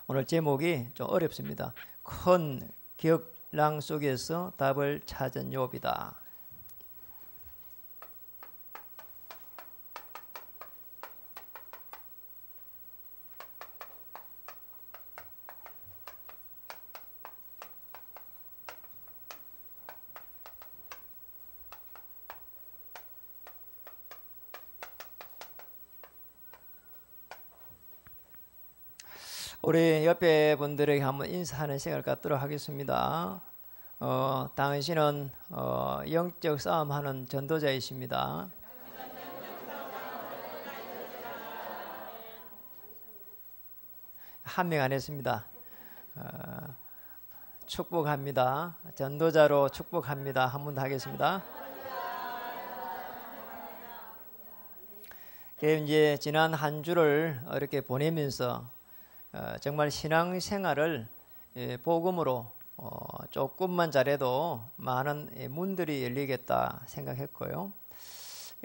오늘 제목이 좀 어렵습니다. 큰 격랑 속에서 답을 찾은 욥이다. 우리 옆에 분들에게 한번 인사하는 시간을 갖도록 하겠습니다. 당신은 영적 싸움하는 전도자이십니다. 한 명 안 했습니다. 축복합니다. 전도자로 축복합니다. 한 번 더 하겠습니다. 이제 지난 한 주를 이렇게 보내면서 정말 신앙생활을 복음으로 조금만 잘해도 많은 문들이 열리겠다 생각했고요.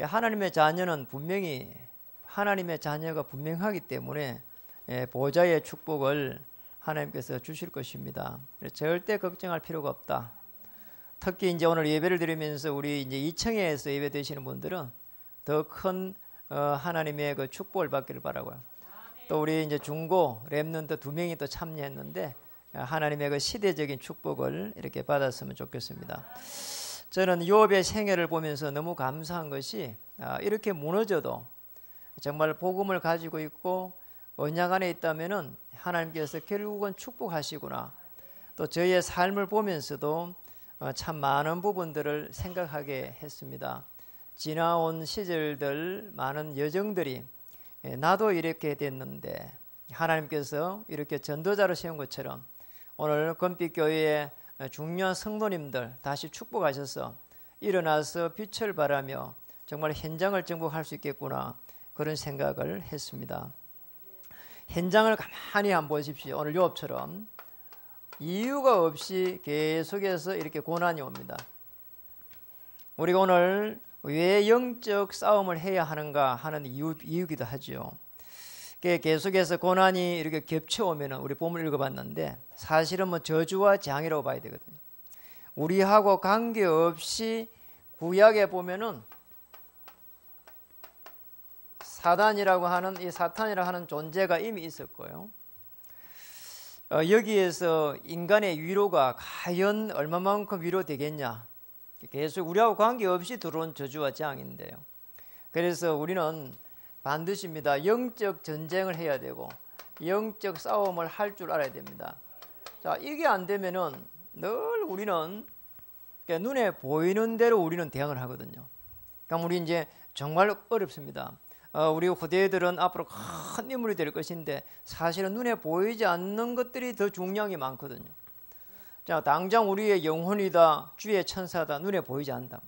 하나님의 자녀는 분명히 하나님의 자녀가 분명하기 때문에 보좌의 축복을 하나님께서 주실 것입니다. 절대 걱정할 필요가 없다. 특히 이제 오늘 예배를 드리면서 우리 이제 2층에서 예배 드시는 분들은 더 큰 하나님의 그 축복을 받기를 바라고요. 또 우리 이제 중고 렘넌트 2명이 또 참여했는데 하나님의 그 시대적인 축복을 이렇게 받았으면 좋겠습니다. 저는 욥의 생애를 보면서 너무 감사한 것이 이렇게 무너져도 정말 복음을 가지고 있고 언약 안에 있다면은 하나님께서 결국은 축복하시구나. 또 저의 삶을 보면서도 참 많은 부분들을 생각하게 했습니다. 지나온 시절들 많은 여정들이 나도 이렇게 됐는데 하나님께서 이렇게 전도자로 세운 것처럼 오늘 금빛교회의 중요한 성도님들 다시 축복하셔서 일어나서 빛을 발하며 정말 현장을 정복할 수 있겠구나 그런 생각을 했습니다. 현장을 가만히 한번 보십시오. 오늘 욥처럼 이유가 없이 계속해서 이렇게 고난이 옵니다. 우리가 오늘 왜 영적 싸움을 해야 하는가 하는 이유기도 하죠. 계속해서 고난이 이렇게 겹쳐오면 우리 본문 읽어봤는데 사실은 뭐 저주와 재앙이라고 봐야 되거든요. 우리하고 관계없이 구약에 보면은 사단이라고 하는 이 사탄이라고 하는 존재가 이미 있었고요. 여기에서 인간의 위로가 과연 얼마만큼 위로되겠냐. 계속 우리하고 관계없이 들어온 저주와 재앙인데요. 그래서 우리는 반드시입니다. 영적 전쟁을 해야 되고 영적 싸움을 할 줄 알아야 됩니다. 자, 이게 안 되면은 늘 우리는 눈에 보이는 대로 우리는 대응을 하거든요. 그러니까 우리 이제 정말 어렵습니다. 우리 후대들은 앞으로 큰 인물이 될 것인데 사실은 눈에 보이지 않는 것들이 더 중요한 게 많거든요. 자, 당장 우리의 영혼이다, 주의 천사다, 눈에 보이지 않는다.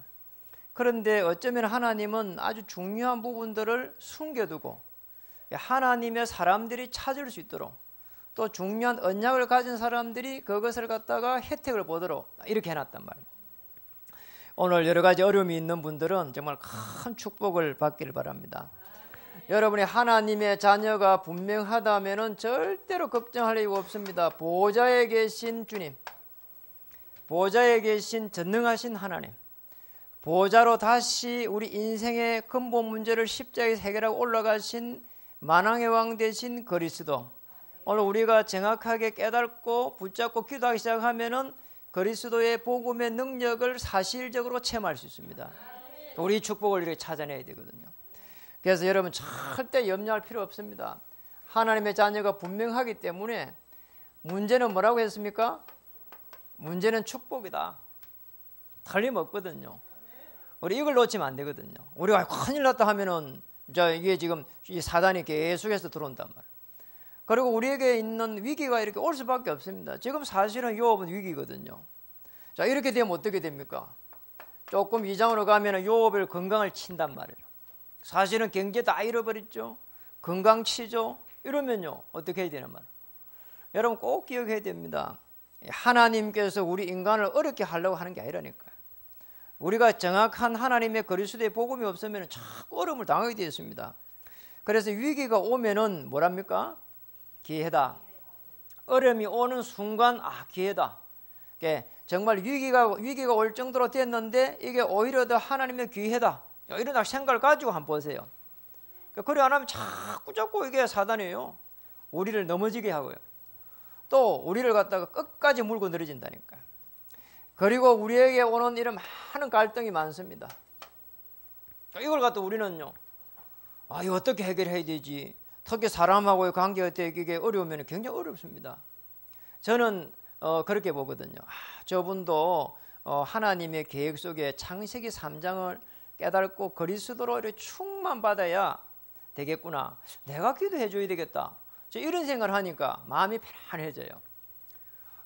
그런데 어쩌면 하나님은 아주 중요한 부분들을 숨겨두고 하나님의 사람들이 찾을 수 있도록 또 중요한 언약을 가진 사람들이 그것을 갖다가 혜택을 보도록 이렇게 해놨단 말이에요. 오늘 여러 가지 어려움이 있는 분들은 정말 큰 축복을 받기를 바랍니다. 여러분이 하나님의 자녀가 분명하다면 절대로 걱정할 이유가 없습니다. 보좌에 계신 주님, 보좌에 계신 전능하신 하나님, 보좌로 다시 우리 인생의 근본 문제를 십자가에서 해결하고 올라가신 만왕의 왕 되신 그리스도, 오늘 우리가 정확하게 깨닫고 붙잡고 기도하기 시작하면은 그리스도의 복음의 능력을 사실적으로 체험할 수 있습니다. 우리 축복을 이렇게 찾아내야 되거든요. 그래서 여러분 절대 염려할 필요 없습니다. 하나님의 자녀가 분명하기 때문에 문제는 뭐라고 했습니까? 문제는 축복이다. 틀림없거든요. 우리 이걸 놓치면 안 되거든요. 우리가 큰일 났다 하면은 이게 지금 이 사단이 계속해서 들어온단 말이에요. 그리고 우리에게 있는 위기가 이렇게 올 수밖에 없습니다. 지금 사실은 욥은 위기거든요. 자, 이렇게 되면 어떻게 됩니까? 조금 2장으로 가면은 욥의 건강을 친단 말이에요. 사실은 경제 다 잃어버렸죠. 건강 치죠. 이러면요 어떻게 해야 되는 말이에요? 여러분 꼭 기억해야 됩니다. 하나님께서 우리 인간을 어렵게 하려고 하는 게 아니라니까요. 우리가 정확한 하나님의 그리스도의 복음이 없으면 자꾸 어려움을 당하게 되어 있습니다. 그래서 위기가 오면은 뭐랍니까? 기회다. 어려움이 오는 순간 기회다. 정말 위기가 올 정도로 됐는데 이게 오히려 더 하나님의 기회다. 이런 생각을 가지고 한번 보세요. 그래 안 하면 자꾸 이게 사단이에요. 우리를 넘어지게 하고요. 또 우리를 갖다가 끝까지 물고 늘어진다니까요. 그리고 우리에게 오는 이런 많은 갈등이 많습니다. 이걸 갖다 우리는요, 이거 어떻게 해결해야 되지? 특히 사람하고의 관계가 되게 어려우면 굉장히 어렵습니다. 저는 그렇게 보거든요. 저분도 하나님의 계획 속에 창세기 3장을 깨닫고 그리스도로 이렇게 충만받아야 되겠구나. 내가 기도해 줘야 되겠다. 저 이런 생각을 하니까 마음이 편안해져요.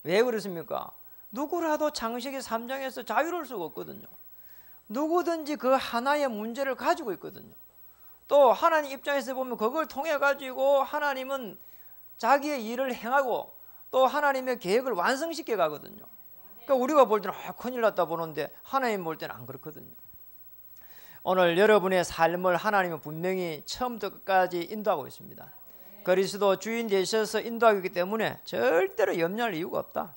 왜 그렇습니까? 누구라도 창세기 3장에서 자유로울 수가 없거든요. 누구든지 그 하나의 문제를 가지고 있거든요. 또 하나님 입장에서 보면 그걸 통해 가지고 하나님은 자기의 일을 행하고 또 하나님의 계획을 완성시켜 가거든요. 그러니까 우리가 볼 때는 큰일 났다 보는데 하나님 볼 때는 안 그렇거든요. 오늘 여러분의 삶을 하나님은 분명히 처음부터 끝까지 인도하고 있습니다. 그리스도 주인 되셔서 인도하기 때문에 절대로 염려할 이유가 없다.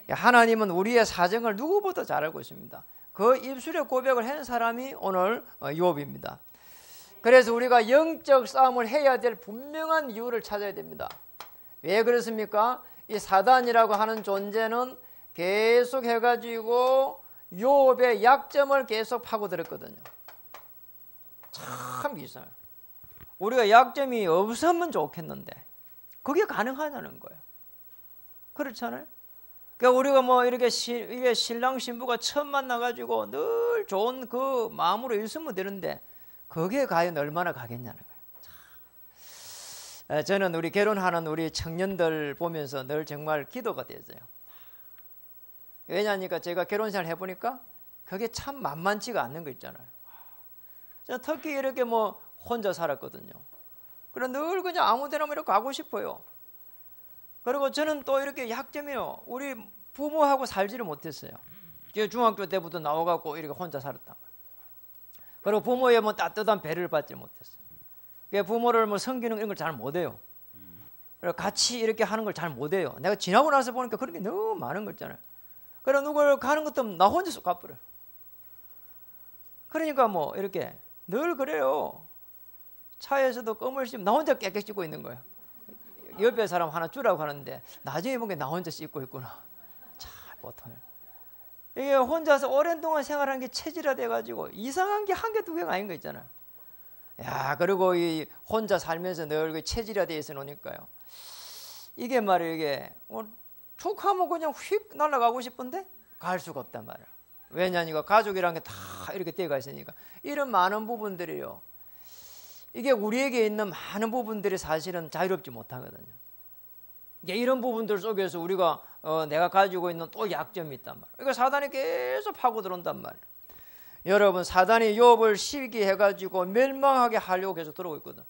하나님은 우리의 사정을 누구보다 잘 알고 있습니다. 그 입술의 고백을 한 사람이 오늘 욥입니다. 그래서 우리가 영적 싸움을 해야 될 분명한 이유를 찾아야 됩니다. 왜 그렇습니까? 이 사단이라고 하는 존재는 계속 해가지고 욥의 약점을 계속 파고들었거든요. 참 이상해요. 우리가 약점이 없으면 좋겠는데 그게 가능하냐는 거예요. 그렇잖아요. 그러니까 우리가 뭐 이렇게 이게 신랑 신부가 처음 만나가지고 늘 좋은 그 마음으로 있으면 되는데 그게 과연 얼마나 가겠냐는 거예요. 저는 우리 결혼하는 우리 청년들 보면서 늘 정말 기도가 되어요. 왜냐하니까 제가 결혼생활 해보니까 그게 참 만만치가 않는 거 있잖아요. 저는 특히 이렇게 뭐 혼자 살았거든요. 그래 늘 그냥 아무 데나 이렇게 가고 싶어요. 그리고 저는 또 이렇게 약점이에요. 우리 부모하고 살지를 못했어요. 중학교 때부터 나와갖고 이렇게 혼자 살았단 말이에요. 그리고 부모의 뭐 따뜻한 배려를 받지 못했어요. 부모를 뭐 섬기는 이런 걸 잘 못해요. 그리고 같이 이렇게 하는 걸 잘 못해요. 내가 지나고 나서 보니까 그런 게 너무 많은 거 있잖아요. 그래 누구를 가는 것도 나 혼자 쏙 가버려요. 그러니까 뭐 이렇게 늘 그래요. 차에서도 껌을 씹으면 나 혼자 깨끗이 씻고 있는 거예요. 옆에 사람 하나 주라고 하는데 나중에 보니까 나 혼자 씻고 있구나. 참 보통 이게 혼자서 오랜 동안 생활한 게 체질화 돼가지고 이상한 게 한 개 두 개가 아닌 거 있잖아요. 야 그리고 이 혼자 살면서 늘 체질화 돼 있어 놓으니까요. 이게 말이에요. 이게 툭 하면 그냥 휙 날아가고 싶은데 갈 수가 없단 말이에요. 왜냐니까 가족이라는 게 다 이렇게 떼가 있으니까 이런 많은 부분들이요. 이게 우리에게 있는 많은 부분들이 사실은 자유롭지 못하거든요. 이런 부분들 속에서 우리가 내가 가지고 있는 또 약점이 있단 말이에요. 그러니까 사단이 계속 파고 들어온단 말이에요. 여러분 사단이 욥을 시기해가지고 멸망하게 하려고 계속 들어오고 있거든.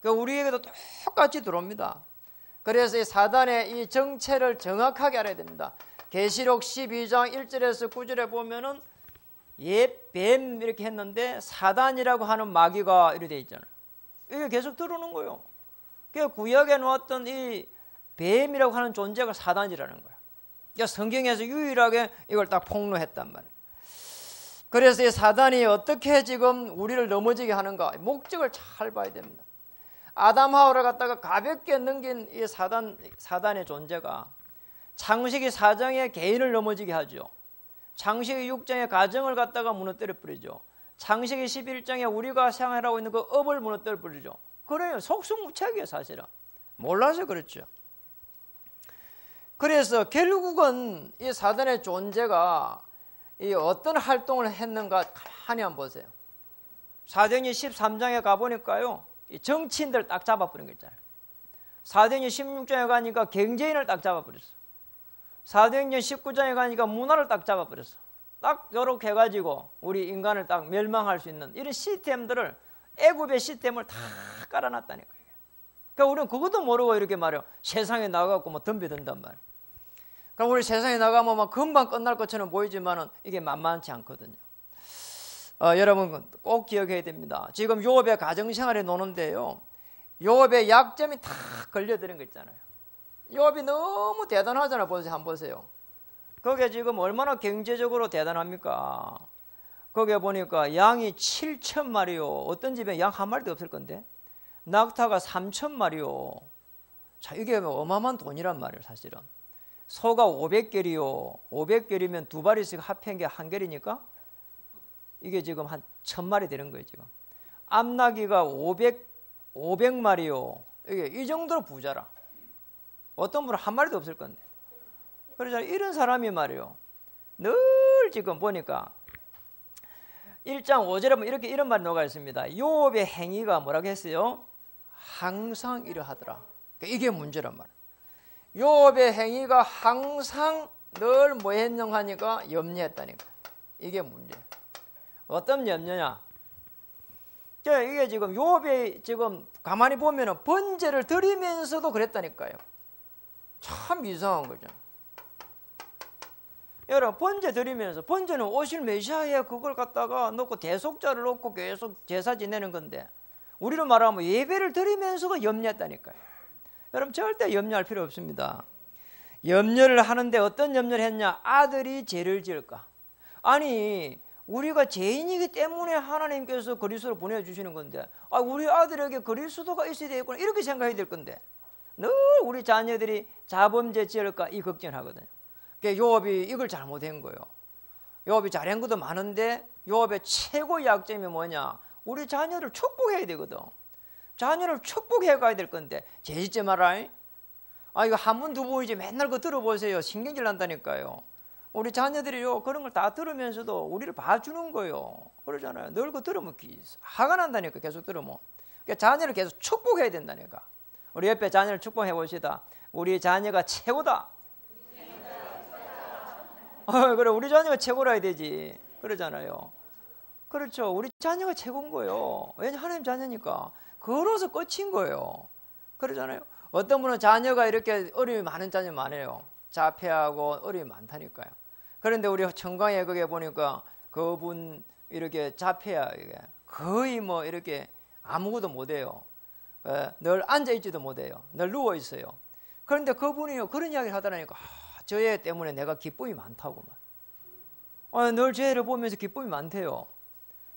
그러니까 우리에게도 똑같이 들어옵니다. 그래서 이 사단의 이 정체를 정확하게 알아야 됩니다. 계시록 12장 1절에서 9절에 보면은 뱀 이렇게 했는데 사단이라고 하는 마귀가 이렇게 돼 있잖아요. 이게 계속 들어오는 거예요. 그 구약에 놓았던 이 뱀이라고 하는 존재가 사단이라는 거예요. 그러니까 성경에서 유일하게 이걸 딱 폭로했단 말이에요. 그래서 이 사단이 어떻게 지금 우리를 넘어지게 하는가 목적을 잘 봐야 됩니다. 아담 하와를 갖다가 가볍게 넘긴 이 사단의 존재가 창세기 4장의 개인을 넘어지게 하죠. 창세기 6장의 가정을 갖다가 무너뜨려 버리죠. 창세기 11장에 우리가 생활하고 있는 그 업을 무너뜨려 버리죠. 그래요. 속수무책이에요 사실은. 몰라서 그렇죠. 그래서 결국은 이 사단의 존재가 이 어떤 활동을 했는가 가만히 한번 보세요. 사도행전 13장에 가보니까요. 이 정치인들 딱 잡아버린 거 있잖아요. 사도행전 16장에 가니까 경제인을 딱 잡아버렸어. 사도행전 19장에 가니까 문화를 딱 잡아버렸어. 딱 이렇게 해가지고 우리 인간을 딱 멸망할 수 있는 이런 시스템들을 애굽의 시스템을 다 깔아놨다니까요. 그러니까 우리는 그것도 모르고 이렇게 말이요. 세상에 나가고 뭐 덤벼든단 말이에요. 그럼 우리 세상에 나가면 막 금방 끝날 것처럼 보이지만은 이게 만만치 않거든요. 여러분 꼭 기억해야 됩니다. 지금 욥의 가정생활에 노는데요. 욥의 약점이 다 걸려드는 거 있잖아요. 요압이 너무 대단하잖아. 보세요. 한번 보세요. 그게 지금 얼마나 경제적으로 대단합니까? 거기에 보니까 양이 7천 마리요. 어떤 집에 양 한 마리도 없을 건데. 낙타가 3천 마리요. 자, 이게 어마어마한 돈이란 말이에요, 사실은. 소가 500결이요. 500결이면 두 마리씩 합한 게 한 결이니까 이게 지금 한 1000마리 되는 거예요, 지금. 암나귀가 500마리요. 이게 이 정도로 부자라. 어떤 분은 한 마리도 없을 건데. 그러잖아. 이런 사람이 말이에요. 늘 지금 보니까 1장 5절에 보면 이런 말이 녹아 있습니다. 요압의 행위가 뭐라고 했어요? 항상 이러하더라. 이게 문제란 말이에요. 요압의 행위가 항상 늘 뭐 했냐 하니까 염려했다니까. 이게 문제예요. 어떤 염려냐? 이게 지금 요압이 지금 가만히 보면은 번제를 드리면서도 그랬다니까요. 참 이상한 거죠. 여러분, 번제 드리면서, 번제는 오실 메시아에 그걸 갖다가 놓고 대속자를 놓고 계속 제사 지내는 건데, 우리로 말하면 예배를 드리면서도 염려했다니까요. 여러분, 절대 염려할 필요 없습니다. 염려를 하는데 어떤 염려를 했냐? 아들이 죄를 지을까? 아니, 우리가 죄인이기 때문에 하나님께서 그리스도를 보내주시는 건데, 우리 아들에게 그리스도가 있어야 되겠구나, 이렇게 생각해야 될 건데, 늘 우리 자녀들이 자범죄 지을까 이 걱정하거든요. 그러니까 요압이 이걸 잘못한 거예요. 요압이 잘한 것도 많은데 요압의 최고 약점이 뭐냐? 우리 자녀를 축복해야 되거든. 자녀를 축복해 가야 될 건데 죄 짓지 마라. 이거 한 번 두 번이지 맨날 그거 들어보세요. 신경질 난다니까요. 우리 자녀들이요 그런 걸 다 들으면서도 우리를 봐주는 거예요. 그러잖아요. 늘 그거 들으면 화가 난다니까. 계속 들으면. 그러니까 자녀를 계속 축복해야 된다니까. 우리 옆에 자녀를 축복해 봅시다. 우리 자녀가 최고다. 그래, 우리 자녀가 최고라 해야 되지. 그러잖아요. 그렇죠. 우리 자녀가 최고인 거예요. 왜냐, 하나님 자녀니까. 걸어서 끝인 거예요. 그러잖아요. 어떤 분은 자녀가 이렇게 어려움이 많은 자녀 많아요. 자폐하고 어려움이 많다니까요. 그런데 우리 청강에 거기에 보니까 그분 이렇게 자폐야, 거의 뭐 이렇게 아무것도 못해요. 늘 앉아있지도 못해요. 늘 누워있어요. 그런데 그분이요 그런 이야기를 하더라니까. 저 애 때문에 내가 기쁨이 많다고. 늘 저 애를 보면서 기쁨이 많대요.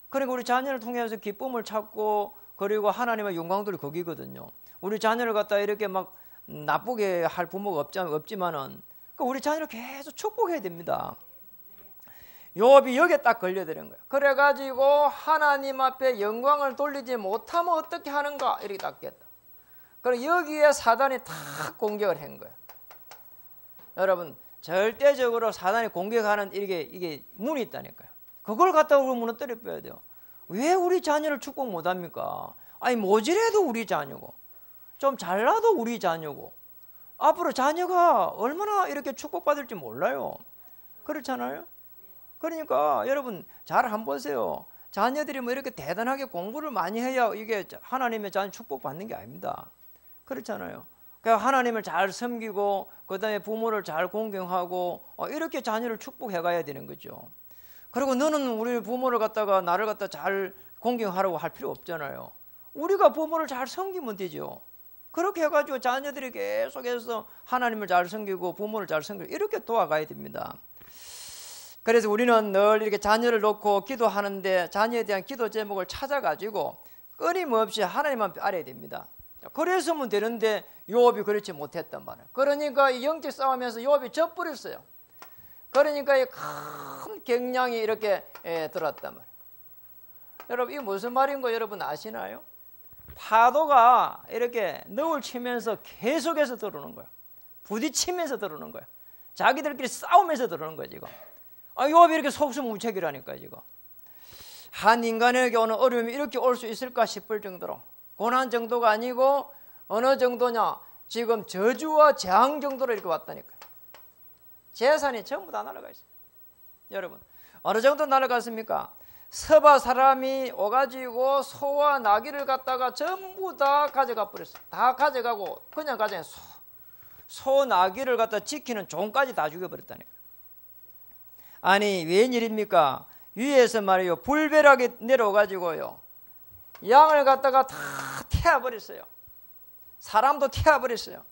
그러니까 우리 자녀를 통해서 기쁨을 찾고 그리고 하나님의 영광들이 거기거든요. 우리 자녀를 갖다 이렇게 막 나쁘게 할 부모가 없지만은 우리 자녀를 계속 축복해야 됩니다. 요압이 여기에 딱 걸려드는 거예요. 그래가지고 하나님 앞에 영광을 돌리지 못하면 어떻게 하는가 이렇게 딱 깼다. 그리고 여기에 사단이 탁 공격을 한 거예요. 여러분, 절대적으로 사단이 공격하는 이게 문이 있다니까요. 그걸 갖다가 우리 무너뜨려 빼야 돼요. 왜 우리 자녀를 축복 못합니까? 모질해도 우리 자녀고 좀 잘나도 우리 자녀고 앞으로 자녀가 얼마나 이렇게 축복받을지 몰라요. 그렇잖아요. 그러니까 여러분 잘 한번 보세요. 자녀들이 뭐 이렇게 대단하게 공부를 많이 해야 이게 하나님의 자녀 축복받는 게 아닙니다. 그렇잖아요. 그러니까 하나님을 잘 섬기고 그다음에 부모를 잘 공경하고 이렇게 자녀를 축복해 가야 되는 거죠. 그리고 너는 우리 부모를 갖다가 나를 갖다 잘 공경하라고 할 필요 없잖아요. 우리가 부모를 잘 섬기면 되죠. 그렇게 해가지고 자녀들이 계속해서 하나님을 잘 섬기고 부모를 잘 섬기고 이렇게 도와가야 됩니다. 그래서 우리는 늘 이렇게 자녀를 놓고 기도하는데 자녀에 대한 기도 제목을 찾아가지고 끊임없이 하나님 앞에 알아야 됩니다. 그랬으면 되는데 요압이 그렇지 못했단 말이에요. 그러니까 이 영적 싸움에서 요압이 져버렸어요. 그러니까 이 큰 경량이 이렇게 들어왔단 말이에요. 여러분 이게 무슨 말인 거 여러분 아시나요? 파도가 이렇게 너울 치면서 계속해서 들어오는 거예요. 부딪히면서 들어오는 거예요. 자기들끼리 싸우면서 들어오는 거예요 지금. 요압이 이렇게 속수무책이라니까 지금. 한 인간에게 오는 어려움이 이렇게 올 수 있을까 싶을 정도로 고난 정도가 아니고 어느 정도냐 지금 저주와 재앙 정도로 이렇게 왔다니까요. 재산이 전부 다 날아가 있어요. 여러분 어느 정도 날아갔습니까? 서바 사람이 오가지고 소와 나귀를 갖다가 전부 다 가져가 버렸어요. 다 가져가고 그냥 가져가 소 나귀를 갖다 지키는 종까지 다 죽여버렸다니까요. 아니 웬일입니까? 위에서 말이요 불벼락이 내려오가지고요 양을 갖다가 다 태워버렸어요. 사람도 태워버렸어요.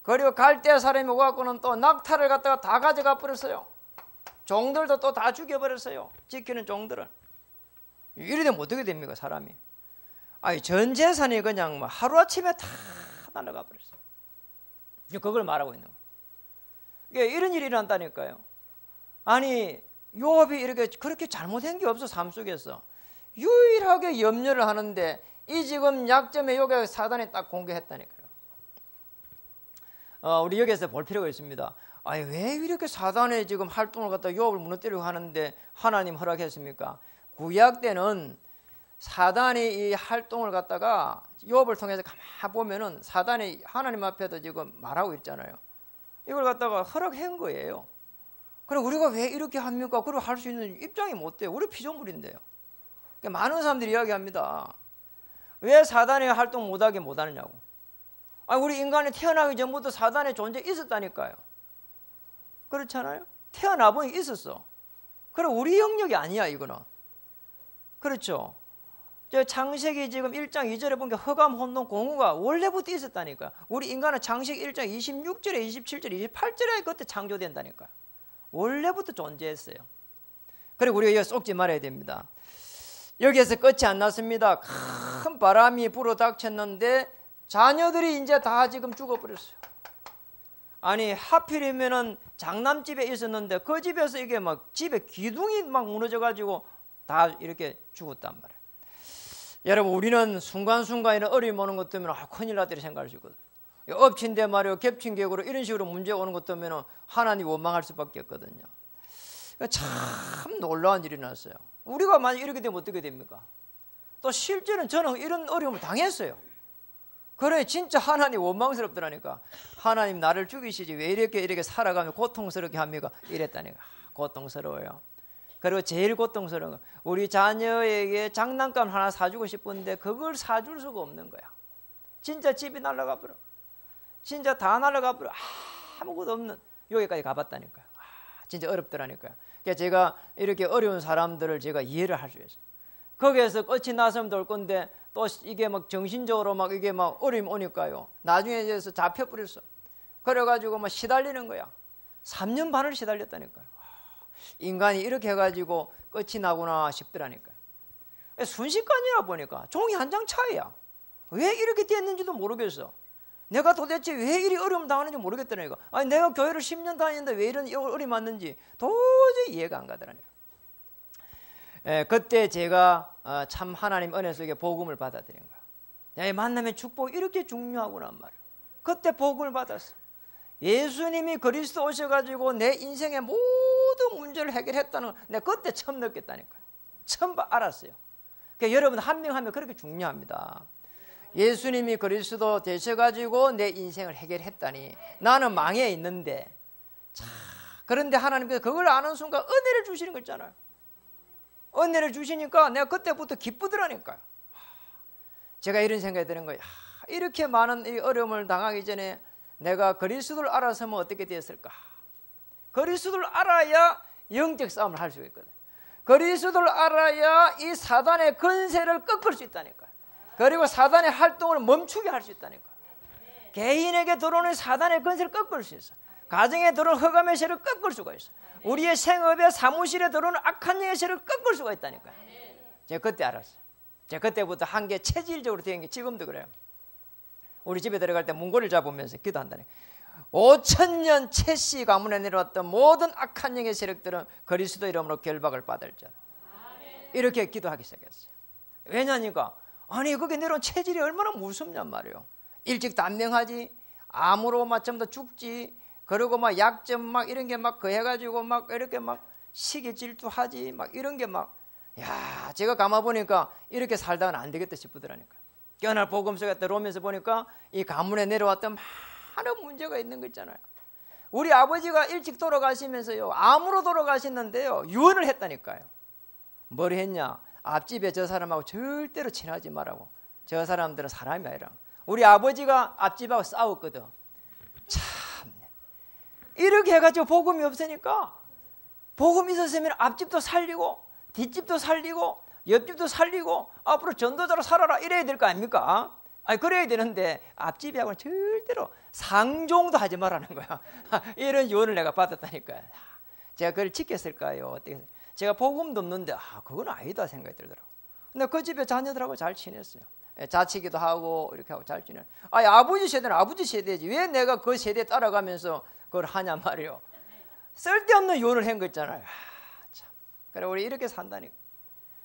그리고 갈대 사람이 와갖고는 또 낙타를 갖다가 다 가져가 버렸어요. 종들도 또 다 죽여버렸어요. 지키는 종들은. 이래 되면 어떻게 됩니까, 사람이? 아니, 전 재산이 그냥 뭐 하루아침에 다 날아가 버렸어요. 그걸 말하고 있는 거예요. 이런 일이 일어난다니까요. 아니, 요압이 이렇게 그렇게 잘못한 게 없어. 삶 속에서 유일하게 염려를 하는데 이 지금 약점에 요게 사단이 딱 공격했다니까요. 우리 여기서 볼 필요가 있습니다. 아니, 왜 이렇게 사단의 지금 활동을 갖다 요압을 무너뜨리려고 하는데 하나님 허락했습니까? 구약 때는 사단이 이 활동을 갖다가 요압을 통해서 가만 보면은 사단이 하나님 앞에도 지금 말하고 있잖아요. 이걸 갖다가 허락한 거예요. 그럼 우리가 왜 이렇게 합니까? 그리고 할 수 있는 입장이 못 돼요. 우리 피조물인데요. 많은 사람들이 이야기합니다. 왜 사단의 활동 못하게 못하느냐고. 아니, 우리 인간이 태어나기 전부터 사단의 존재 있었다니까요. 그렇잖아요. 태어나 보니 있었어. 그럼 우리 영역이 아니야, 이거는. 그렇죠. 저 창세기 지금 1장 2절에 보니까 허감, 혼돈, 공후가 원래부터 있었다니까요. 우리 인간은 창세기 1장 26절에 27절에 28절에 그때 창조된다니까요. 원래부터 존재했어요. 그리고 우리가 여기 쏙지 말아야 됩니다. 여기에서 끝이 안 났습니다. 큰 바람이 불어 닥쳤는데 자녀들이 이제 다 지금 죽어버렸어요. 아니, 하필이면은 장남집에 있었는데 그 집에서 이게 막 집에 기둥이 막 무너져가지고 다 이렇게 죽었단 말이에요. 여러분, 우리는 순간순간에 어려움 오는 것 때문에 큰일 났다고 생각할 수 있거든요. 엎친 데 말이요, 겹친 격으로 이런 식으로 문제 오는 것 때문에 하나님 원망할 수밖에 없거든요. 참 놀라운 일이 났어요. 우리가 만약 이렇게 되면 어떻게 됩니까? 또 실제는 저는 이런 어려움을 당했어요. 그래, 진짜 하나님 원망스럽더라니까. 하나님 나를 죽이시지 왜 이렇게 살아가며 고통스럽게 합니까? 이랬다니까. 고통스러워요. 그리고 제일 고통스러운 건 우리 자녀에게 장난감 하나 사주고 싶은데 그걸 사줄 수가 없는 거야. 진짜 집이 날아가 버려. 진짜 다 날아가 버려. 아무것도 없는 여기까지 가봤다니까요. 진짜 어렵더라니까요. 그러니까 제가 이렇게 어려운 사람들을 제가 이해를 할 수 있어요. 거기에서 끝이 나서면 될 건데 또 이게 막 정신적으로 막 이게 막 어려움이 오니까요. 나중에 이제서 잡혀버렸어. 그래가지고 막 시달리는 거야. 3년 반을 시달렸다니까요. 인간이 이렇게 해가지고 끝이 나구나 싶더라니까요. 순식간이라 보니까 종이 한 장 차이야. 왜 이렇게 됐는지도 모르겠어. 내가 도대체 왜 이리 어려움 당하는지 모르겠더라니까. 아니, 내가 교회를 10년 다니는데 왜 이런 어려움이 왔는지 도저히 이해가 안 가더라니까. 그때 제가 참 하나님 은혜 속에 복음을 받아들인 거야. 내 만남의 축복이 이렇게 중요하구나 말이야. 그때 복음을 받았어. 예수님이 그리스도 오셔가지고 내 인생의 모든 문제를 해결했다는 걸 내가 그때 처음 느꼈다니까요. 처음 알았어요. 그러니까 여러분 한 명 하면 그렇게 중요합니다. 예수님이 그리스도 되셔가지고 내 인생을 해결했다니 나는 망해 있는데, 자, 그런데 하나님께서 그걸 아는 순간 은혜를 주시는 거 있잖아요. 은혜를 주시니까 내가 그때부터 기쁘더라니까요. 제가 이런 생각이 드는 거예요. 이렇게 많은 이 어려움을 당하기 전에 내가 그리스도를 알았으면 어떻게 되었을까? 그리스도를 알아야 영적 싸움을 할 수 있거든. 그리스도를 알아야 이 사단의 권세를 꺾을 수 있다니까요. 그리고 사단의 활동을 멈추게 할 수 있다니까요. 개인에게 들어오는 사단의 권세를 꺾을 수 있어. 가정에 들어오는 흑암의 세를 꺾을 수가 있어. 우리의 생업에 사무실에 들어오는 악한 영의 세를 꺾을 수가 있다니까요. 제가 그때 알았어요. 제가 그때부터 한 게 체질적으로 된 게 지금도 그래요. 우리 집에 들어갈 때 문고리를 잡으면서 기도한다니까. 5,000년 채씨 가문에 내려왔던 모든 악한 영의 세력들은 그리스도 이름으로 결박을 받을 자. 이렇게 기도하기 시작했어요. 왜냐니까 아니 거기 내려온 체질이 얼마나 무섭냔 말이에요. 일찍 단명하지, 암으로 막 전부 다 죽지, 그리고 막 약점 막 이런 게 막 그해가지고 막 이렇게 막 시기 질투하지, 막 이런 게 막, 야, 제가 가만 보니까 이렇게 살다가는 안 되겠다 싶더라니까. 깨어날 복음 속에 들어오면서 보니까 이 가문에 내려왔던 많은 문제가 있는 거 있잖아요. 우리 아버지가 일찍 돌아가시면서요, 암으로 돌아가셨는데요, 유언을 했다니까요. 뭘 했냐? 앞집에 저 사람하고 절대로 친하지 말라고. 저 사람들은 사람이 아니라. 우리 아버지가 앞집하고 싸웠거든. 참, 이렇게 해가지고 복음이 없으니까, 복음이 있었으면 앞집도 살리고 뒷집도 살리고 옆집도 살리고 앞으로 전도자로 살아라 이래야 될 거 아닙니까? 그래야 되는데 앞집이하고는 절대로 상종도 하지 말라는 거야. 이런 유언을 내가 받았다니까요. 제가 그걸 지켰을까요? 어떻게? 제가 복음도 없는데 그건 아니다 생각이 들더라고요. 근데 그 집에 자녀들하고 잘 지냈어요. 자치기도 하고 이렇게 하고 잘 지내. 아버지 세대는 아버지 세대지 왜 내가 그 세대 따라가면서 그걸 하냐 말이요. 쓸데없는 유언을 한 거 있잖아요. 참. 그래 우리 이렇게 산다니까.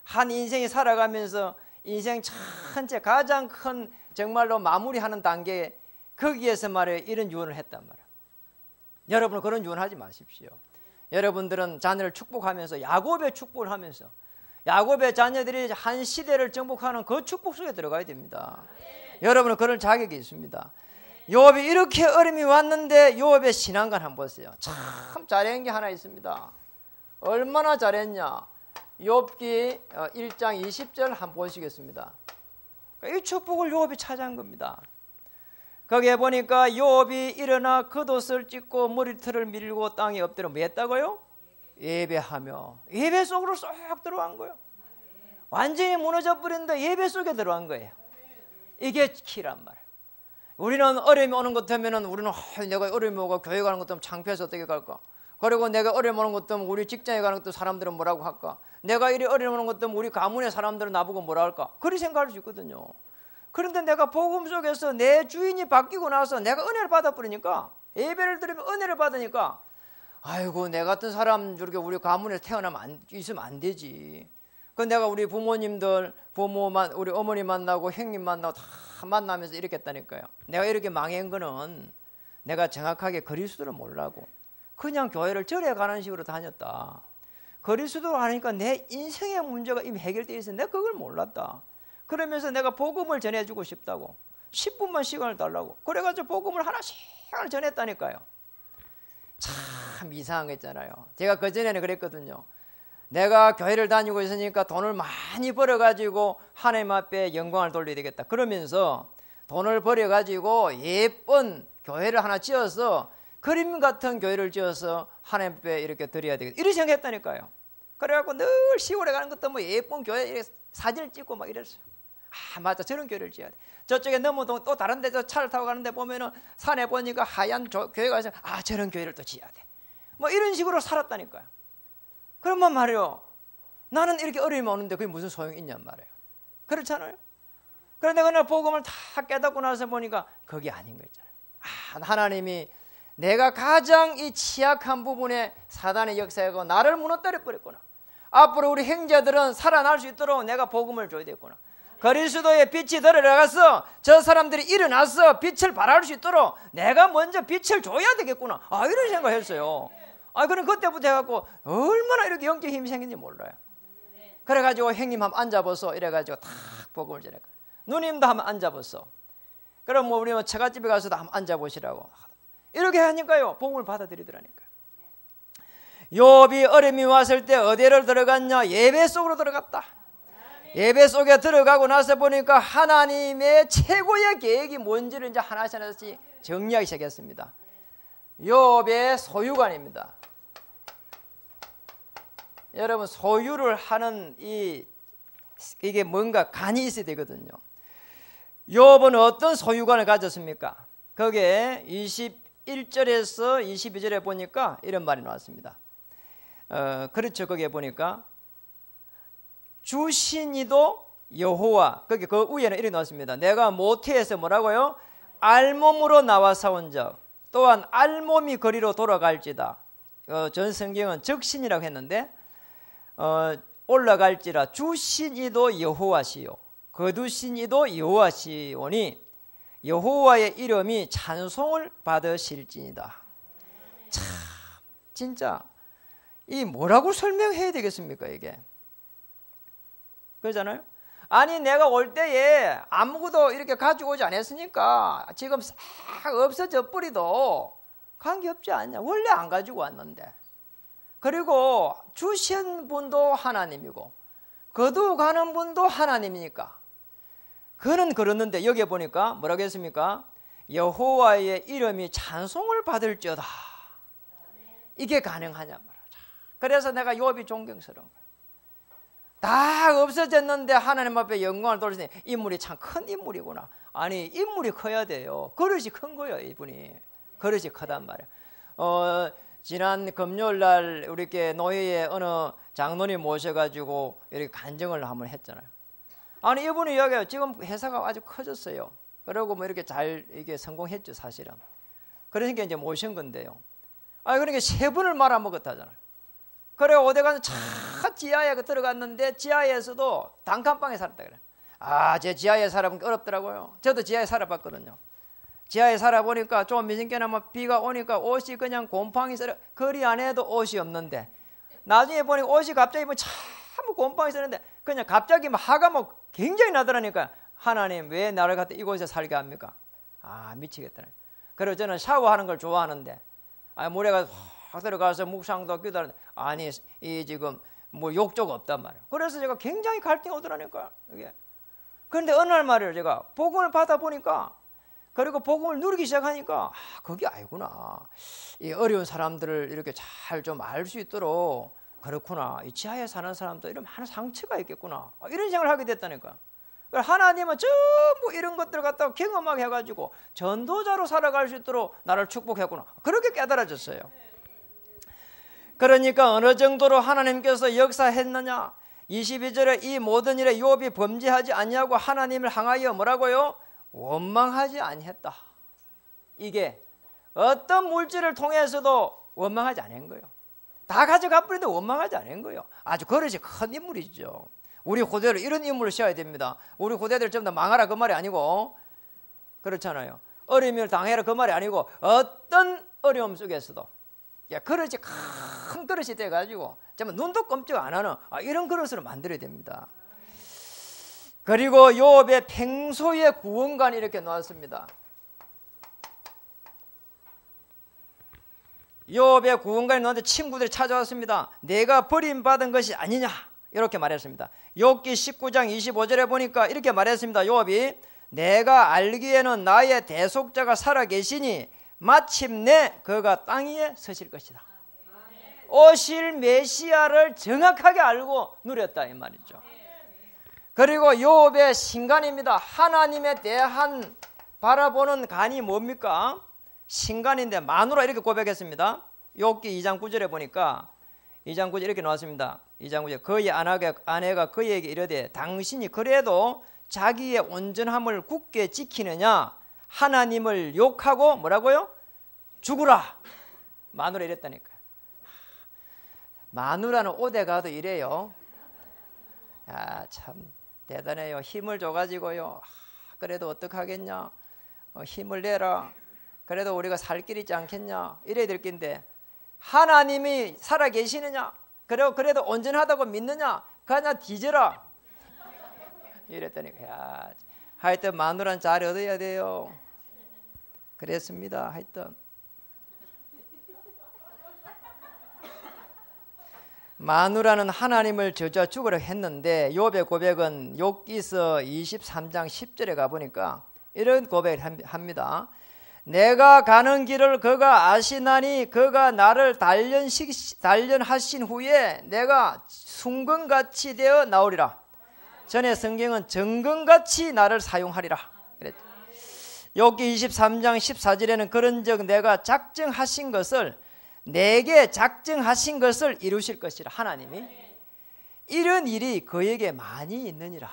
한 인생이 살아가면서 인생 전체 가장 큰 정말로 마무리하는 단계 거기에서 말이에요 이런 유언을 했단 말이에요. 여러분은 그런 유언하지 마십시오. 여러분들은 자녀를 축복하면서 야곱의 축복을 하면서 야곱의 자녀들이 한 시대를 정복하는 그 축복 속에 들어가야 됩니다. 여러분은 그런 자격이 있습니다. 요압이 이렇게 어려움이 왔는데 요압의 신앙관 한번 보세요. 참 잘한 게 하나 있습니다. 얼마나 잘했냐. 욥기 1장 20절 한번 보시겠습니다. 이 축복을 요압이 차지한 겁니다. 거기에 보니까 요압이 일어나 겉옷을 찢고 머리털을 밀고 땅에 엎드려 뭐 했다고요? 예배하며 예배 속으로 쏙 들어간 거예요. 완전히 무너져 버린데 예배 속에 들어간 거예요. 이게 키란 말이에요. 우리는 어려움이 오는 것 같으면 우리는 내가 어려움이 오고 교회 가는 것도 창피해서 어떻게 갈까? 그리고 내가 어려움 오는 것도 우리 직장에 가는 것도 사람들은 뭐라고 할까? 내가 이리 어려움 오는 것도 우리 가문의 사람들은 나보고 뭐라 할까? 그렇게 생각할 수 있거든요. 그런데 내가 복음 속에서 내 주인이 바뀌고 나서 내가 은혜를 받아버리니까 예배를 드리면 은혜를 받으니까 아이고 내 같은 사람 저렇게 우리 가문에 태어나면 있으면 안 되지. 그 내가 우리 부모님들 우리 어머니 만나고 형님 만나고 다 만나면서 이렇게 했다니까요. 내가 이렇게 망한 거는 내가 정확하게 그리스도를 몰라고 그냥 교회를 절에 가는 식으로 다녔다. 그리스도를 하니까 내 인생의 문제가 이미 해결되어 있어. 내가 그걸 몰랐다. 그러면서 내가 복음을 전해주고 싶다고 10분만 시간을 달라고 그래가지고 복음을 하나씩 전했다니까요. 참 이상한 거 있잖아요. 제가 그전에는 그랬거든요. 내가 교회를 다니고 있으니까 돈을 많이 벌어가지고 하나님 앞에 영광을 돌려야 되겠다. 그러면서 돈을 벌어가지고 예쁜 교회를 하나 지어서 그림 같은 교회를 지어서 하나님 앞에 이렇게 드려야 되겠다. 이렇게 생각했다니까요. 그래갖고 늘 시골에 가는 것도 뭐 예쁜 교회 이렇게 사진을 찍고 막 이랬어요. 맞아 저런 교회를 지어야 돼. 저쪽에 넘어도 또 다른 데서 차를 타고 가는데 보면은 산에 보니까 하얀 교회가 있어요. 저런 교회를 또 지어야 돼. 뭐 이런 식으로 살았다니까요. 그러면 말이요. 나는 이렇게 어려움이 오는데 그게 무슨 소용이 있냔 말이에요. 그렇잖아요. 그런데 그날 복음을 다 깨닫고 나서 보니까 그게 아닌 거 있잖아요. 하나님이 내가 가장 이 취약한 부분에 사단의 역사하고 나를 무너뜨려 버렸구나. 앞으로 우리 형제들은 살아날 수 있도록 내가 복음을 줘야 되겠구나. 그리스도의 빛이 들어가서 저 사람들이 일어나서 빛을 발할 수 있도록 내가 먼저 빛을 줘야 되겠구나. 이런 생각을 했어요. 그럼 그때부터 해갖고 얼마나 이렇게 영적 힘이 생긴지 몰라요. 그래가지고 형님 한번 앉아보소 이래가지고 탁 복음을 전했고 누님도 한번 앉아보소. 그럼 뭐 우리 처갓집에 가서도 한번 앉아보시라고 이렇게 하니까요 복음을 받아들이더라니까요. 욥이 어려움이 왔을 때 어디를 들어갔냐? 예배 속으로 들어갔다. 예배 속에 들어가고 나서 보니까 하나님의 최고의 계획이 뭔지를 이제 하나씩 정리하기 시작했습니다. 욥의 소유관입니다. 여러분 소유를 하는 이게 뭔가 간이 있어야 되거든요. 욥은 어떤 소유관을 가졌습니까? 거기에 21절에서 22절에 보니까 이런 말이 나왔습니다. 그렇죠. 거기에 보니까 주신이도 여호와 거기 그 위에는 이렇게 나왔습니다. 내가 모태에서 뭐라고요? 알몸으로 나와 사온 적 또한 알몸이 거리로 돌아갈지다. 전 성경은 적신이라고 했는데 올라갈지라 주신이도 여호와시요 거두신이도 여호와시오니 여호와의 이름이 찬송을 받으실지니다. 참 진짜 이 뭐라고 설명해야 되겠습니까 이게? 그러잖아요. 아니 내가 올 때에 아무것도 이렇게 가지고 오지 않았으니까 지금 싹 없어져 버리도 관계없지 않냐. 원래 안 가지고 왔는데. 그리고 주신 분도 하나님이고 거두가는 분도 하나님이니까 그는 그러는데 여기에 보니까 뭐라고 했습니까? 여호와의 이름이 찬송을 받을지어다. 이게 가능하냐 말이야. 그래서 내가 욥이 존경스러운 거야. 다 없어졌는데 하나님 앞에 영광을 돌리니 인물이 참 큰 인물이구나. 아니 인물이 커야 돼요. 그릇이 큰 거예요. 이분이 그릇이 크단 말이에요. 지난 금요일 날 우리 노예의 어느 장로님 모셔가지고 이렇게 간증을 한번 했잖아요. 아니 이분이 이야기해요. 지금 회사가 아주 커졌어요. 그리고 뭐 이렇게 잘 이게 성공했죠 사실은. 그러니까 이제 모신 건데요. 그러니까 세 분을 말아먹었다잖아요. 그래 어디 가서 차 지하에 들어갔는데 지하에서도 단칸방에 살았다 그래. 제 지하에 살아보니까 어렵더라고요. 저도 지하에 살아봤거든요. 지하에 살아보니까 좀 미진께나 비가 오니까 옷이 그냥 곰팡이 썰어 거리 안에도 옷이 없는데 나중에 보니까 옷이 갑자기 참 곰팡이 썰는데 그냥 갑자기 하가 굉장히 나더라니까. 하나님 왜 나를 갖다 이곳에 살게 합니까? 미치겠다네. 그래서 저는 샤워하는 걸 좋아하는데 물에 가서 확 들어가서 묵상도 기도하는데 아니 이 지금 뭐 욕조가 없단 말이에요. 그래서 제가 굉장히 갈등이 오더라니까 이게. 그런데 어느 날 말이에요. 제가 복음을 받아 보니까 그리고 복음을 누리기 시작하니까 그게 아니구나. 이 어려운 사람들을 이렇게 잘 좀 알 수 있도록 그렇구나. 이 지하에 사는 사람도 이런 많은 상처가 있겠구나. 이런 생각을 하게 됐다니까. 하나님은 전부 이런 것들을 갖다가 경험하게 해가지고 전도자로 살아갈 수 있도록 나를 축복했구나. 그렇게 깨달아졌어요. 그러니까 어느 정도로 하나님께서 역사했느냐. 22절에 이 모든 일에 욥이 범죄하지 아니하고 하나님을 향하여 뭐라고요? 원망하지 아니했다. 이게 어떤 물질을 통해서도 원망하지 않은 거예요. 다 가져가 버리는데 원망하지 않은 거예요. 아주 그릇이 큰 인물이죠. 우리 고대로 이런 인물을 씌워야 됩니다. 우리 고대들 전부 다 망하라 그 말이 아니고 그렇잖아요. 어려움을 당해라 그 말이 아니고 어떤 어려움 속에서도 그릇이 큰 그릇이 돼가지고 정말 눈도 깜짝 안 하는 이런 그릇으로 만들어야 됩니다. 그리고 욥의 평소의 구원관이 이렇게 나왔습니다. 욥의 구원관이 나왔는데 친구들이 찾아왔습니다. 내가 버림받은 것이 아니냐 이렇게 말했습니다. 욥기 19장 25절에 보니까 이렇게 말했습니다. 욥이 내가 알기에는 나의 대속자가 살아계시니 마침내 그가 땅 위에 서실 것이다. 오실 메시아를 정확하게 알고 누렸다 이 말이죠. 그리고 욥의 신간입니다. 하나님에 대한 바라보는 간이 뭡니까? 신간인데 마누라 이렇게 고백했습니다. 욥기 2장 9절에 보니까 2장 9절 이렇게 나왔습니다. 2장 9절 그의 아내가 그에게 이르되 당신이 그래도 자기의 온전함을 굳게 지키느냐 하나님을 욕하고 뭐라고요? 죽으라. 마누라 이랬다니까요. 마누라는 오대 가도 이래요. 참 대단해요. 힘을 줘가지고요. 그래도 어떡하겠냐. 힘을 내라. 그래도 우리가 살 길 있지 않겠냐. 이래야 될 낀데 하나님이 살아계시느냐. 그래도 온전하다고 믿느냐. 그냥 뒤져라. 이랬다니까. 하여튼 마누라는 잘 얻어야 돼요. 그랬습니다. 하여튼 마누라는 하나님을 저주하 죽으려 했는데 욥의 고백은 욥기서 23장 10절에 가보니까 이런 고백을 합니다. 내가 가는 길을 그가 아시나니 그가 나를 단련하신 후에 내가 순금같이 되어 나오리라. 전에 성경은 정금같이 나를 사용하리라 그랬죠. 욥기 23장 14절에는 그런즉 내가 작정하신 것을 내게 작정하신 것을 이루실 것이라. 하나님이 이런 일이 그에게 많이 있느니라.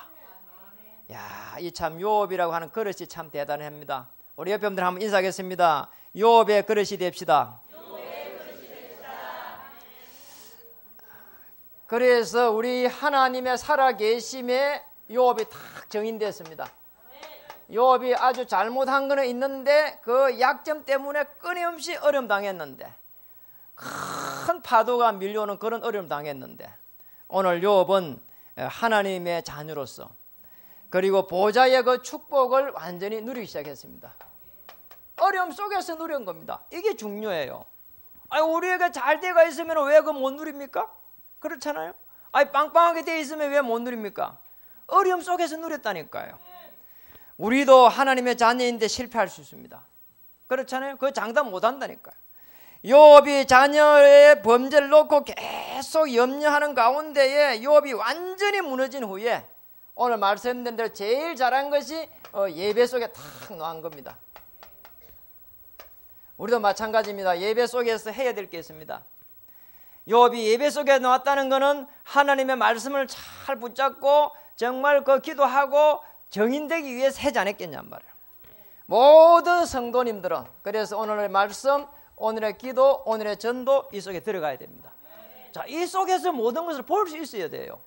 이 참 욥이라고 하는 그릇이 참 대단합니다. 우리 옆에 분들 한번 인사하겠습니다. 욥의 그릇이 됩시다. 그래서 우리 하나님의 살아계심에 욥이 탁 정인됐습니다. 욥이 아주 잘못한 거는 있는데 그 약점 때문에 끊임없이 어려움 당했는데 큰 파도가 밀려오는 그런 어려움 당했는데 오늘 욥은 하나님의 자녀로서 그리고 보좌의 그 축복을 완전히 누리기 시작했습니다. 어려움 속에서 누린 겁니다. 이게 중요해요. 우리에게 잘 돼가 있으면 왜 그거 못 누립니까? 그렇잖아요. 빵빵하게 돼 있으면 왜 못 누립니까? 어려움 속에서 누렸다니까요. 우리도 하나님의 자녀인데 실패할 수 있습니다. 그렇잖아요. 그 장담 못 한다니까요. 욥이 자녀의 범죄를 놓고 계속 염려하는 가운데에 욥이 완전히 무너진 후에 오늘 말씀드린 대로 제일 잘한 것이 예배 속에 탁 놓은 겁니다. 우리도 마찬가지입니다. 예배 속에서 해야 될 게 있습니다. 욥이 예배 속에 놓았다는 것은 하나님의 말씀을 잘 붙잡고 정말 그 기도하고 정인되기 위해서 하지 않았겠냔 말이에요. 모든 성도님들은 그래서 오늘의 말씀, 오늘의 기도, 오늘의 전도 이 속에 들어가야 됩니다. 자, 이 속에서 모든 것을 볼 수 있어야 돼요.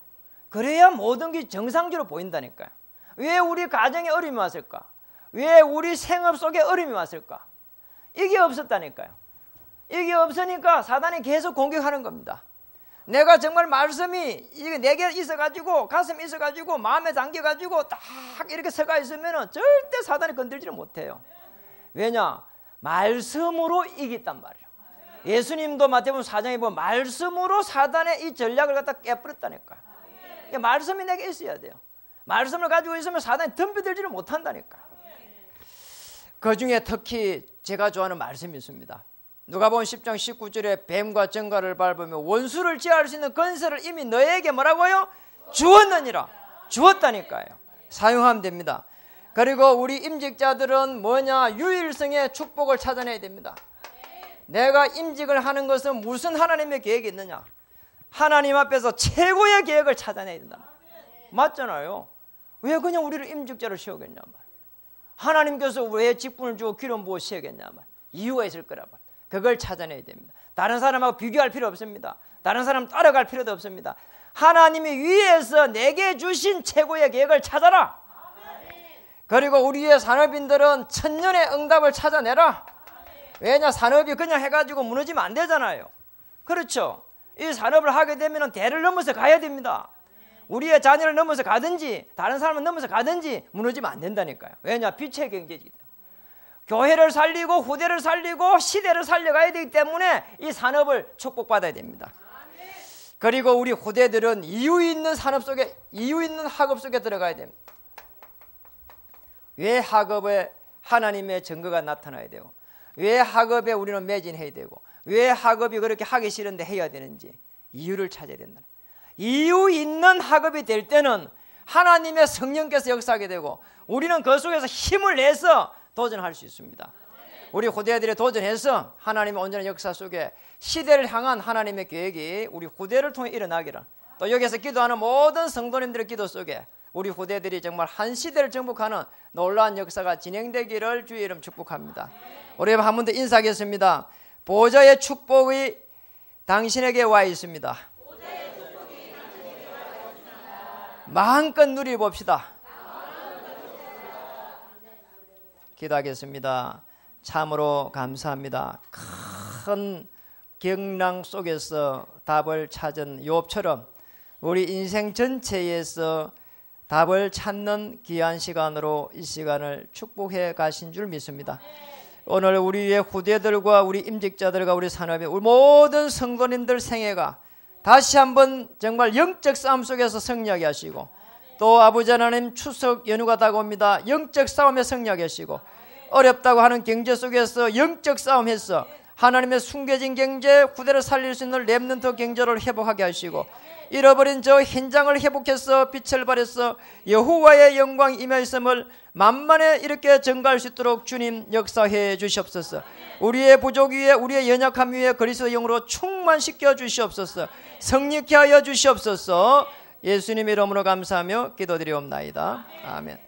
그래야 모든 게 정상적으로 보인다니까요. 왜 우리 가정에 어려움이 왔을까? 왜 우리 생업 속에 어려움이 왔을까? 이게 없었다니까요. 이게 없으니까 사단이 계속 공격하는 겁니다. 내가 정말 말씀이 이게 내게 있어가지고 가슴에 있어가지고 마음에 담겨가지고 딱 이렇게 서가 있으면 절대 사단이 건들지를 못해요. 왜냐? 말씀으로 이겼단 말이에요. 예수님도 마태복음 4장에 보면 말씀으로 사단의 이 전략을 갖다 깨버렸다니까요. 말씀이 내게 있어야 돼요. 말씀을 가지고 있으면 사단이 덤벼들지를 못한다니까요. 그 중에 특히 제가 좋아하는 말씀이 있습니다. 누가복음 10장 19절에 뱀과 정갈을 밟으며 원수를 제할 수 있는 권세를 이미 너에게 뭐라고요? 주었느니라. 주었다니까요. 사용하면 됩니다. 그리고 우리 임직자들은 뭐냐? 유일성의 축복을 찾아내야 됩니다. 내가 임직을 하는 것은 무슨 하나님의 계획이 있느냐? 하나님 앞에서 최고의 계획을 찾아내야 된다. 맞잖아요. 왜 그냥 우리를 임직자로 세우겠냐 말. 하나님께서 왜 직분을 주고 기름 부어 세우겠냐 말. 이유가 있을 거란 말. 그걸 찾아내야 됩니다. 다른 사람하고 비교할 필요 없습니다. 다른 사람 따라갈 필요도 없습니다. 하나님이 위에서 내게 주신 최고의 계획을 찾아라. 그리고 우리의 산업인들은 천년의 응답을 찾아내라. 왜냐? 산업이 그냥 해가지고 무너지면 안 되잖아요. 그렇죠? 이 산업을 하게 되면 대를 넘어서 가야 됩니다. 우리의 자녀를 넘어서 가든지 다른 사람을 넘어서 가든지 무너지면 안 된다니까요. 왜냐? 빛의 경제이기 때문에. 교회를 살리고 후대를 살리고 시대를 살려가야 되기 때문에 이 산업을 축복받아야 됩니다. 그리고 우리 후대들은 이유 있는 산업 속에, 이유 있는 학업 속에 들어가야 됩니다. 왜 학업에 하나님의 증거가 나타나야 되고, 왜 학업에 우리는 매진해야 되고, 왜 학업이 그렇게 하기 싫은데 해야 되는지 이유를 찾아야 된다. 이유 있는 학업이 될 때는 하나님의 성령께서 역사하게 되고 우리는 그 속에서 힘을 내서 도전할 수 있습니다. 우리 후대들이 도전해서 하나님의 온전한 역사 속에 시대를 향한 하나님의 계획이 우리 후대를 통해 일어나기를, 또 여기서 기도하는 모든 성도님들의 기도 속에 우리 후대들이 정말 한 시대를 정복하는 놀라운 역사가 진행되기를 주의 이름 축복합니다. 우리 한 번 더 인사하겠습니다. 보좌의 축복이 당신에게 와 있습니다. 마음껏 누려봅시다. 기도하겠습니다. 참으로 감사합니다. 큰 경랑 속에서 답을 찾은 욥처럼 우리 인생 전체에서 답을 찾는 귀한 시간으로 이 시간을 축복해 가신 줄 믿습니다. 오늘 우리의 후대들과 우리 임직자들과 우리 산업의 우리 모든 성도님들 생애가 다시 한번 정말 영적 싸움 속에서 승리하게 하시고, 또 아버지 하나님 추석 연휴가 다가옵니다. 영적 싸움에 승리하게 하시고, 어렵다고 하는 경제 속에서 영적 싸움해서 하나님의 숨겨진 경제, 후대를 살릴 수 있는 렘넌트 경제를 회복하게 하시고, 잃어버린 저 현장을 회복해서 빛을 발해서 여호와의 영광이 임하였음을 만만에 이렇게 증거할 수 있도록 주님 역사해 주시옵소서. 우리의 부족 위에, 우리의 연약함 위에 그리스도의 영으로 충만시켜 주시옵소서. 성립케 하여 주시옵소서. 예수님 이름으로 감사하며 기도드리옵나이다. 아멘.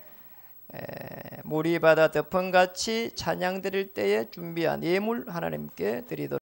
물이 바다 덮음같이 찬양 드릴 때에 준비한 예물 하나님께 드리도록